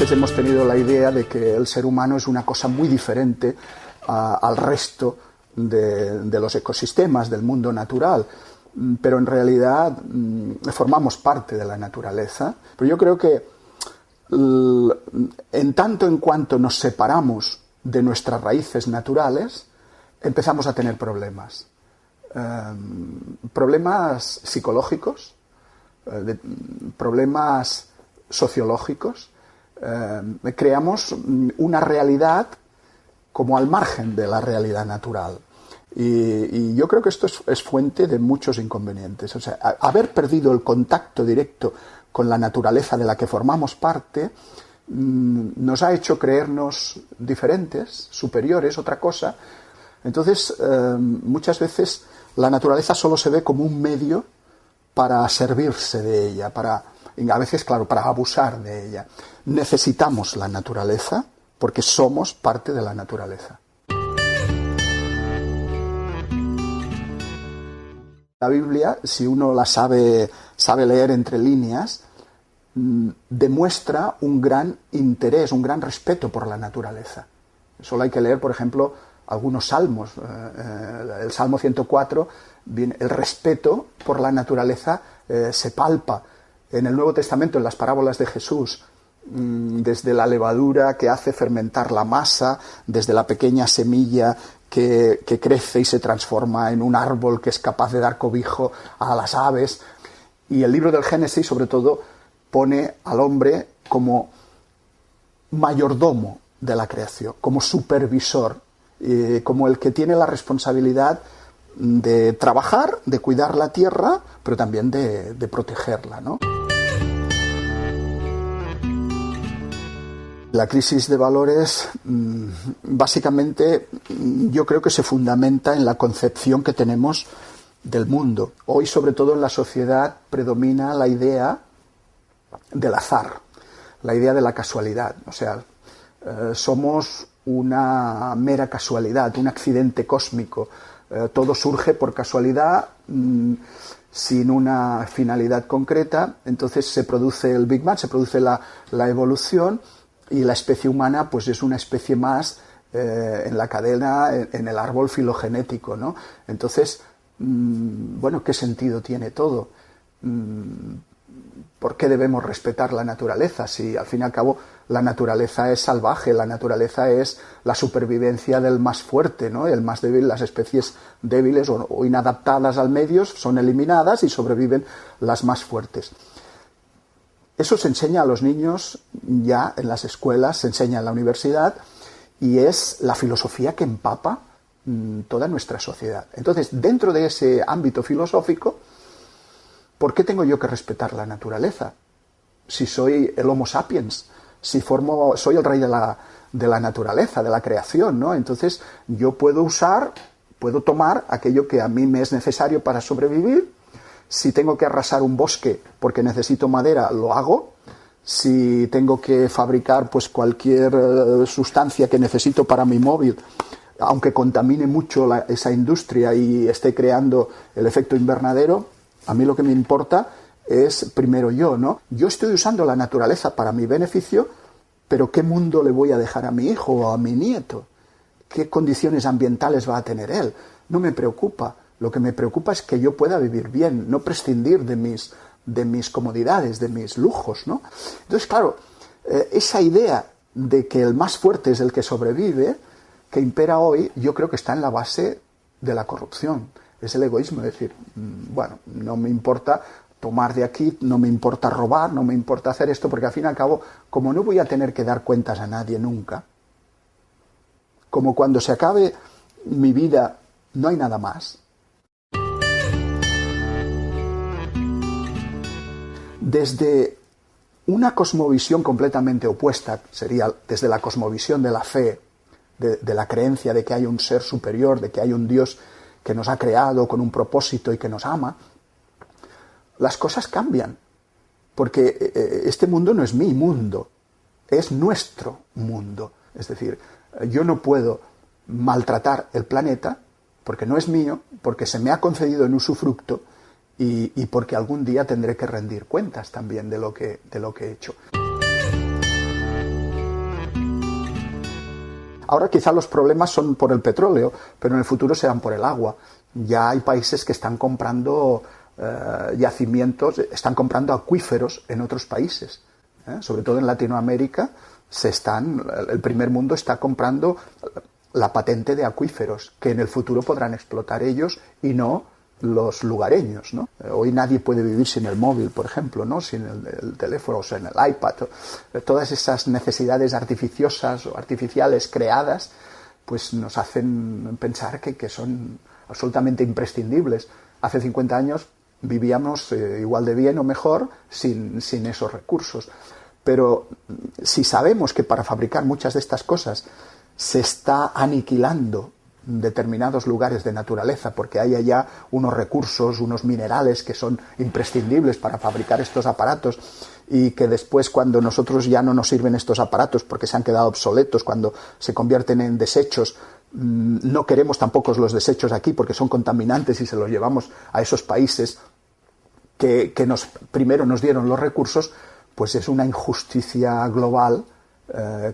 veces hemos tenido la idea de que el ser humano es una cosa muy diferente al resto de los ecosistemas, del mundo natural, pero en realidad formamos parte de la naturaleza. Pero yo creo que en tanto en cuanto nos separamos de nuestras raíces naturales, empezamos a tener problemas. Problemas psicológicos, problemas sociológicos. Creamos una realidad como al margen de la realidad natural. Y yo creo que esto es fuente de muchos inconvenientes. O sea, haber perdido el contacto directo con la naturaleza de la que formamos parte nos ha hecho creernos diferentes, superiores, otra cosa. Entonces, muchas veces la naturaleza solo se ve como un medio para servirse de ella, a veces, claro, para abusar de ella. Necesitamos la naturaleza porque somos parte de la naturaleza. La Biblia, si uno la sabe leer entre líneas, demuestra un gran interés, un gran respeto por la naturaleza. Solo hay que leer, por ejemplo, algunos salmos. El Salmo 104, el respeto por la naturaleza se palpa. En el Nuevo Testamento, en las parábolas de Jesús, desde la levadura que hace fermentar la masa, desde la pequeña semilla que crece y se transforma en un árbol que es capaz de dar cobijo a las aves. Y el libro del Génesis, sobre todo, pone al hombre como mayordomo de la creación, como supervisor, como el que tiene la responsabilidad de trabajar, de cuidar la tierra, pero también de protegerla, ¿no? La crisis de valores, básicamente, yo creo que se fundamenta en la concepción que tenemos del mundo. Hoy, sobre todo en la sociedad, predomina la idea del azar, la idea de la casualidad. O sea, somos una mera casualidad, un accidente cósmico. Todo surge por casualidad, sin una finalidad concreta. Entonces se produce el Big Bang, se produce la evolución, y la especie humana pues es una especie más en la cadena, en el árbol filogenético, ¿no? Entonces, bueno, ¿qué sentido tiene todo? ¿Por qué debemos respetar la naturaleza? Si al fin y al cabo la naturaleza es salvaje, la naturaleza es la supervivencia del más fuerte, ¿no? El más débil, las especies débiles o inadaptadas al medio son eliminadas y sobreviven las más fuertes. Eso se enseña a los niños ya en las escuelas, se enseña en la universidad, y es la filosofía que empapa toda nuestra sociedad. Entonces, dentro de ese ámbito filosófico, ¿por qué tengo yo que respetar la naturaleza? Si soy el Homo sapiens, soy el rey de la naturaleza, de la creación, ¿no? Entonces, yo puedo tomar aquello que a mí me es necesario para sobrevivir. Si tengo que arrasar un bosque porque necesito madera, lo hago. Si tengo que fabricar pues cualquier sustancia que necesito para mi móvil, aunque contamine mucho esa industria y esté creando el efecto invernadero, a mí lo que me importa es primero yo, ¿no? Yo estoy usando la naturaleza para mi beneficio, pero ¿qué mundo le voy a dejar a mi hijo o a mi nieto? ¿Qué condiciones ambientales va a tener él? No me preocupa. Lo que me preocupa es que yo pueda vivir bien, no prescindir de mis comodidades, de mis lujos, ¿no? Entonces, claro, esa idea de que el más fuerte es el que sobrevive, que impera hoy, yo creo que está en la base de la corrupción. Es el egoísmo, es decir, bueno, no me importa tomar de aquí, no me importa robar, no me importa hacer esto, porque al fin y al cabo, como no voy a tener que dar cuentas a nadie nunca, como cuando se acabe mi vida no hay nada más. Desde una cosmovisión completamente opuesta, sería desde la cosmovisión de la fe, de la creencia de que hay un ser superior, de que hay un Dios que nos ha creado con un propósito y que nos ama, las cosas cambian, porque este mundo no es mi mundo, es nuestro mundo. Es decir, yo no puedo maltratar el planeta porque no es mío, porque se me ha concedido en usufructo y porque algún día tendré que rendir cuentas también de lo que he hecho. Ahora quizá los problemas son por el petróleo, pero en el futuro serán por el agua. Ya hay países que están comprando yacimientos, están comprando acuíferos en otros países. Sobre todo en Latinoamérica, el primer mundo está comprando la patente de acuíferos, que en el futuro podrán explotar ellos y no los lugareños, ¿no? Hoy nadie puede vivir sin el móvil, por ejemplo, ¿no? Sin el teléfono, o sin el iPad. Todas esas necesidades artificiosas o artificiales creadas, pues nos hacen pensar que son absolutamente imprescindibles. Hace 50 años vivíamos igual de bien o mejor sin esos recursos. Pero si sabemos que para fabricar muchas de estas cosas se está aniquilando determinados lugares de naturaleza, porque hay allá unos recursos, unos minerales que son imprescindibles para fabricar estos aparatos, y que después, cuando nosotros ya no nos sirven estos aparatos porque se han quedado obsoletos, cuando se convierten en desechos, no queremos tampoco los desechos aquí porque son contaminantes y se los llevamos a esos países que primero nos dieron los recursos, pues es una injusticia global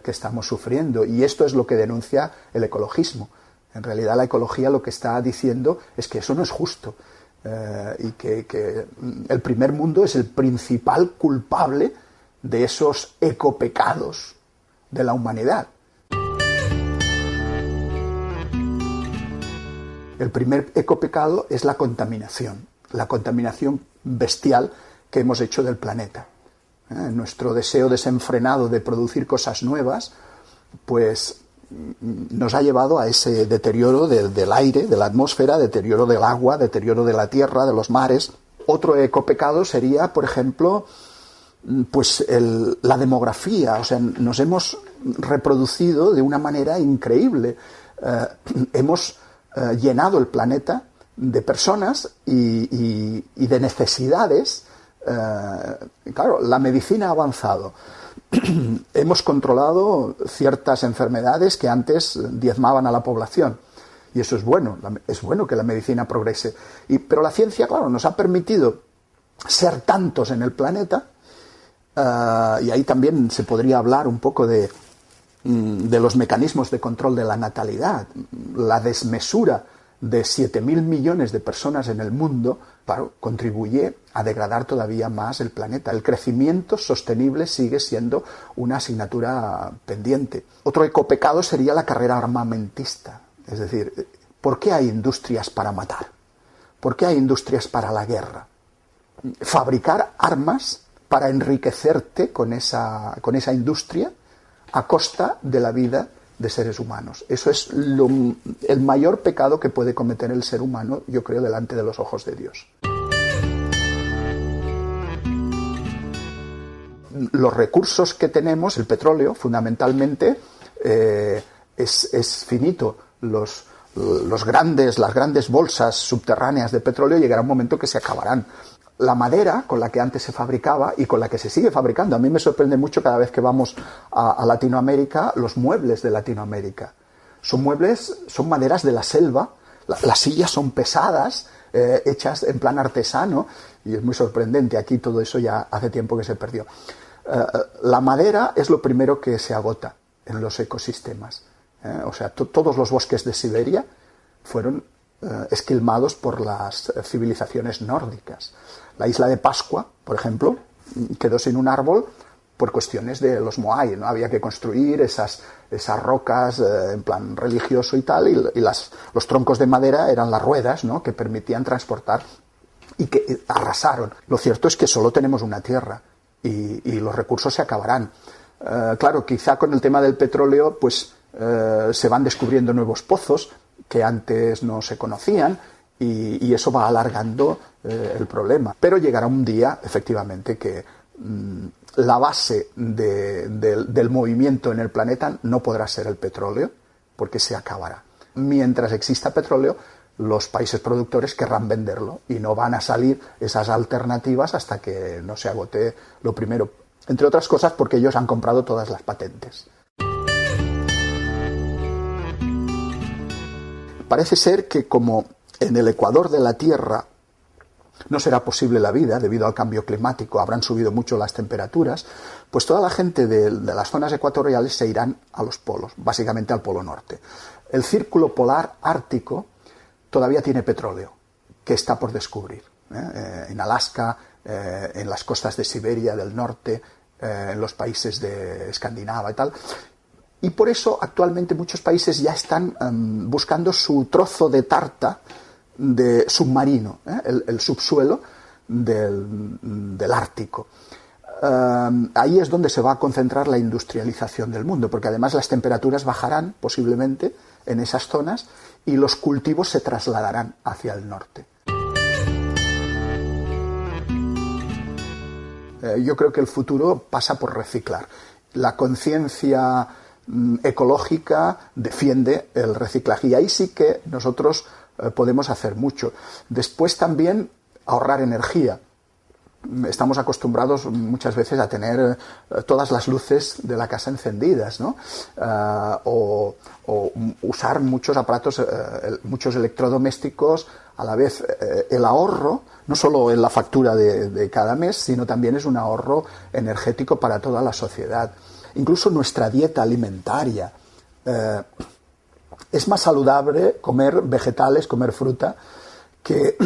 que estamos sufriendo. Y esto es lo que denuncia el ecologismo. En realidad la ecología lo que está diciendo es que eso no es justo, y que el primer mundo es el principal culpable de esos ecopecados de la humanidad. El primer ecopecado es la contaminación bestial que hemos hecho del planeta. Nuestro deseo desenfrenado de producir cosas nuevas, pues nos ha llevado a ese deterioro del aire, de la atmósfera, deterioro del agua, deterioro de la tierra, de los mares. Otro ecopecado sería, por ejemplo, pues la demografía. O sea, nos hemos reproducido de una manera increíble. Hemos llenado el planeta de personas y de necesidades. Claro, la medicina ha avanzado. Hemos controlado ciertas enfermedades que antes diezmaban a la población, y eso es bueno que la medicina progrese. Pero la ciencia, claro, nos ha permitido ser tantos en el planeta, y ahí también se podría hablar un poco de los mecanismos de control de la natalidad. La desmesura de 7.000 millones de personas en el mundo, claro, contribuye a degradar todavía más el planeta. El crecimiento sostenible sigue siendo una asignatura pendiente. Otro ecopecado sería la carrera armamentista. Es decir, ¿por qué hay industrias para matar? ¿Por qué hay industrias para la guerra? Fabricar armas para enriquecerte con esa industria a costa de la vida de seres humanos. Eso es el mayor pecado que puede cometer el ser humano, yo creo, delante de los ojos de Dios. Los recursos que tenemos, el petróleo, fundamentalmente, es finito. Las grandes bolsas subterráneas de petróleo llegará un momento que se acabarán. La madera con la que antes se fabricaba y con la que se sigue fabricando. A mí me sorprende mucho cada vez que vamos a Latinoamérica, los muebles de Latinoamérica. Son maderas de la selva, las sillas son pesadas, hechas en plan artesano, y es muy sorprendente. Aquí todo eso ya hace tiempo que se perdió. La madera es lo primero que se agota en los ecosistemas. O sea, todos los bosques de Siberia fueron esquilmados por las civilizaciones nórdicas. La isla de Pascua, por ejemplo, quedó sin un árbol por cuestiones de los Moai, ¿no? Había que construir esas rocas en plan religioso y tal, y los troncos de madera eran las ruedas, ¿no?, que permitían transportar, y que arrasaron. Lo cierto es que solo tenemos una tierra y los recursos se acabarán. Claro, quizá con el tema del petróleo pues se van descubriendo nuevos pozos que antes no se conocían, y eso va alargando el problema. Pero llegará un día, efectivamente, que la base del movimiento en el planeta no podrá ser el petróleo, porque se acabará. Mientras exista petróleo, los países productores querrán venderlo, y no van a salir esas alternativas hasta que no se agote lo primero. Entre otras cosas porque ellos han comprado todas las patentes. Parece ser que, como en el ecuador de la Tierra no será posible la vida debido al cambio climático, habrán subido mucho las temperaturas, pues toda la gente de las zonas ecuatoriales se irán a los polos, básicamente al polo norte. El círculo polar ártico todavía tiene petróleo, que está por descubrir. En Alaska, en las costas de Siberia del norte, en los países de Escandinavia y tal. Y por eso actualmente muchos países ya están buscando su trozo de tarta de submarino, el subsuelo del Ártico. Ahí es donde se va a concentrar la industrialización del mundo, porque además las temperaturas bajarán posiblemente en esas zonas y los cultivos se trasladarán hacia el norte. Yo creo que el futuro pasa por reciclar. La conciencia ecológica defiende el reciclaje y ahí sí que nosotros podemos hacer mucho. Después también ahorrar energía. Estamos acostumbrados muchas veces a tener todas las luces de la casa encendidas, ¿no? O usar muchos aparatos, muchos electrodomésticos. A la vez el ahorro, no solo en la factura de cada mes, sino también es un ahorro energético para toda la sociedad. Incluso nuestra dieta alimentaria. Es más saludable comer vegetales, comer fruta, que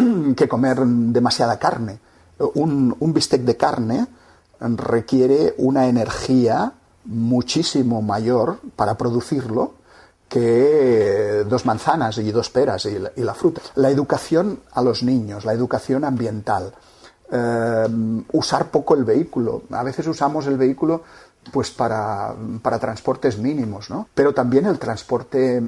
comer demasiada carne. Un bistec de carne requiere una energía muchísimo mayor para producirlo que 2 manzanas y 2 peras y la fruta. La educación a los niños, la educación ambiental, usar poco el vehículo. A veces usamos el vehículo pues para transportes mínimos, ¿no? Pero también el transporte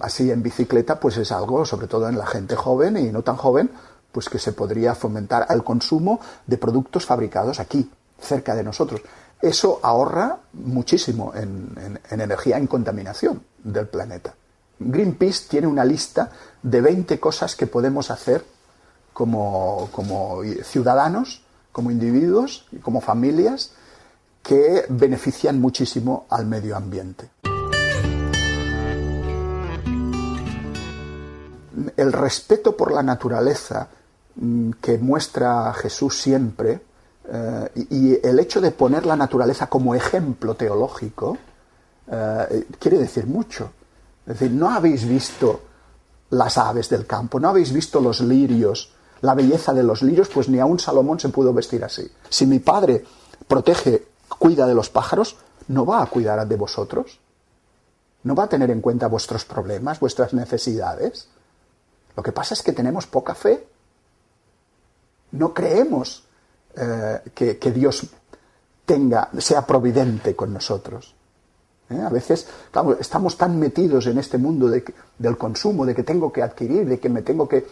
así en bicicleta pues es algo, sobre todo en la gente joven y no tan joven, pues que se podría fomentar el consumo de productos fabricados aquí, cerca de nosotros. Eso ahorra muchísimo en energía, en contaminación del planeta. Greenpeace tiene una lista de 20 cosas que podemos hacer como ciudadanos, como individuos, como familias, que benefician muchísimo al medio ambiente. El respeto por la naturaleza que muestra Jesús siempre, y el hecho de poner la naturaleza como ejemplo teológico, quiere decir mucho. Es decir, no habéis visto las aves del campo, no habéis visto los lirios, la belleza de los lirios, pues ni aun Salomón se pudo vestir así. Si mi Padre cuida de los pájaros, ¿no va a cuidar de vosotros? ¿No va a tener en cuenta vuestros problemas, vuestras necesidades? Lo que pasa es que tenemos poca fe. No creemos que Dios sea providente con nosotros. A veces, claro, estamos tan metidos en este mundo del consumo, de que tengo que adquirir, de que me tengo que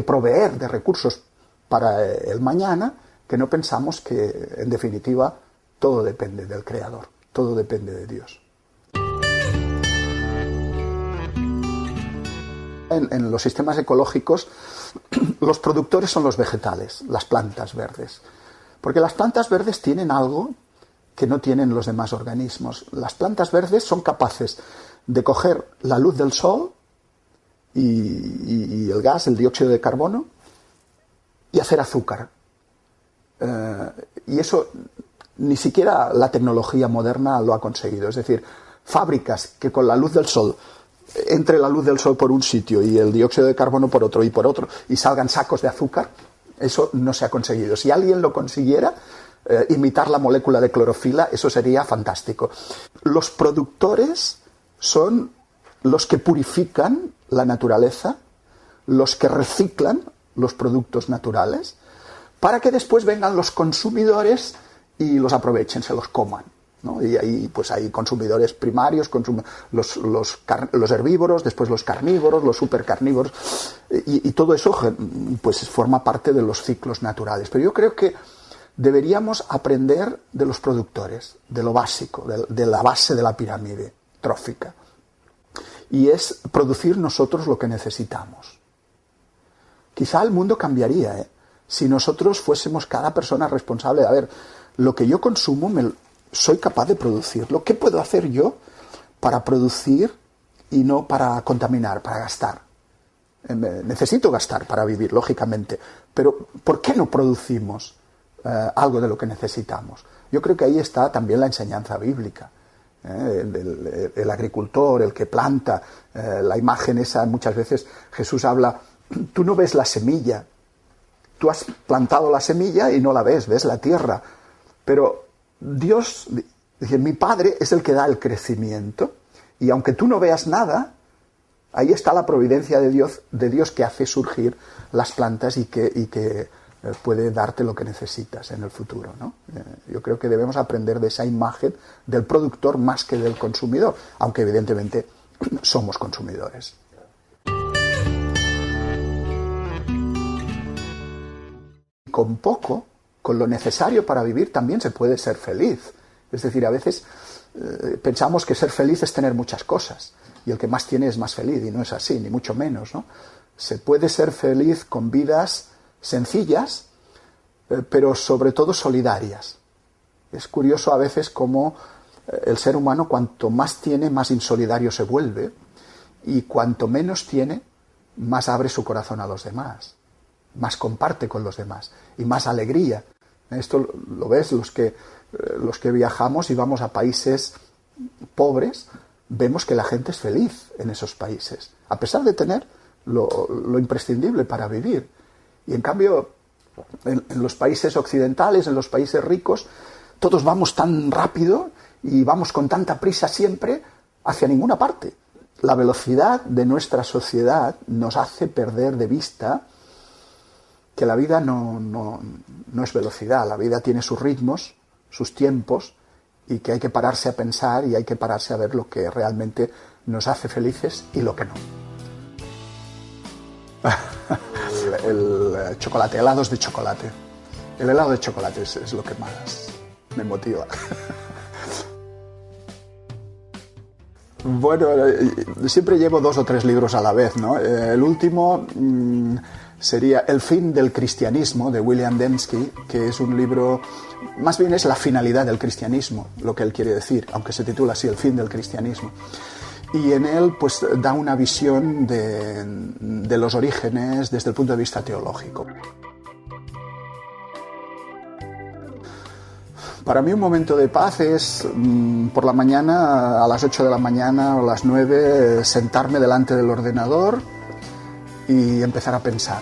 proveer de recursos para el mañana, que no pensamos que, en definitiva, todo depende del Creador, todo depende de Dios. En los sistemas ecológicos, los productores son los vegetales, las plantas verdes. Porque las plantas verdes tienen algo que no tienen los demás organismos. Las plantas verdes son capaces de coger la luz del sol y el gas, el dióxido de carbono, y hacer azúcar. Y eso ni siquiera la tecnología moderna lo ha conseguido. Es decir, fábricas que con la luz del sol, entre la luz del sol por un sitio y el dióxido de carbono por otro, y salgan sacos de azúcar, eso no se ha conseguido. Si alguien lo consiguiera, imitar la molécula de clorofila, eso sería fantástico. Los productores son los que purifican la naturaleza, los que reciclan los productos naturales, para que después vengan los consumidores y los aprovechen, se los coman, ¿no? Y ahí pues hay consumidores primarios, los herbívoros, después los carnívoros, los supercarnívoros, y todo eso pues forma parte de los ciclos naturales. Pero yo creo que deberíamos aprender de los productores, de lo básico, de la base de la pirámide trófica, y es producir nosotros lo que necesitamos. Quizá el mundo cambiaría, si nosotros fuésemos cada persona responsable de, a ver, lo que yo consumo, soy capaz de producirlo. ¿Qué puedo hacer yo para producir y no para contaminar, para gastar? Necesito gastar para vivir, lógicamente, pero ¿por qué no producimos algo de lo que necesitamos? Yo creo que ahí está también la enseñanza bíblica. El agricultor, el que planta, la imagen esa, muchas veces Jesús habla, tú no ves la semilla, tú has plantado la semilla y no la ves la tierra, pero Dios, dice, mi Padre es el que da el crecimiento, y aunque tú no veas nada, ahí está la providencia de Dios que hace surgir las plantas y que puede darte lo que necesitas en el futuro, ¿no? Yo creo que debemos aprender de esa imagen del productor más que del consumidor, aunque evidentemente somos consumidores. Con poco, con lo necesario para vivir, también se puede ser feliz. Es decir, a veces pensamos que ser feliz es tener muchas cosas, y el que más tiene es más feliz, y no es así, ni mucho menos, ¿no? Se puede ser feliz con vidas sencillas, pero sobre todo solidarias. Es curioso a veces cómo el ser humano, cuanto más tiene, más insolidario se vuelve, y cuanto menos tiene, más abre su corazón a los demás, más comparte con los demás, y más alegría. Esto lo ves, los que viajamos y vamos a países pobres, vemos que la gente es feliz en esos países, a pesar de tener lo imprescindible para vivir. Y en cambio, en los países occidentales, en los países ricos, todos vamos tan rápido y vamos con tanta prisa siempre hacia ninguna parte. La velocidad de nuestra sociedad nos hace perder de vista que la vida no es velocidad, la vida tiene sus ritmos, sus tiempos, y que hay que pararse a pensar y hay que pararse a ver lo que realmente nos hace felices y lo que no. El chocolate, helados de chocolate. El helado de chocolate es lo que más me motiva. Bueno, siempre llevo 2 o 3 libros a la vez, ¿no? El último sería El fin del cristianismo, de William Dembski, que es un libro, más bien es la finalidad del cristianismo, lo que él quiere decir, aunque se titula así, El fin del cristianismo. Y en él pues da una visión de los orígenes desde el punto de vista teológico. Para mí un momento de paz es por la mañana, a las 8 de la mañana o a las 9, sentarme delante del ordenador y empezar a pensar.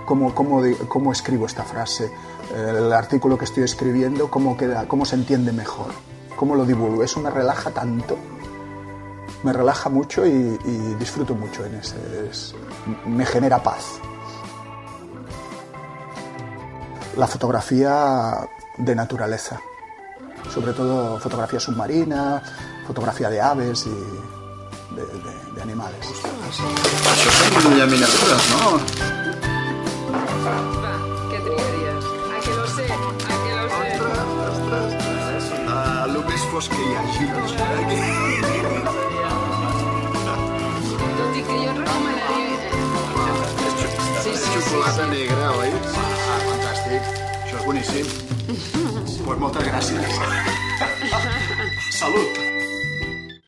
¿Cómo escribo esta frase? El artículo que estoy escribiendo, ¿cómo queda? ¿Cómo se entiende mejor? ¿Cómo lo divulgo? Eso me relaja tanto. Me relaja mucho y disfruto mucho en ese. Me genera paz. La fotografía de naturaleza, sobre todo fotografía submarina, fotografía de aves y de animales. Això són ja miniatures, no? Va, què triaries? A que lo sé, a que lo sé. Ostres. El més fosc que hi hagi. Tot i que jo recomanaria... És xocolata negra, oi? Fantàstic. Això és boníssim. Pues moltes gràcies. Salut.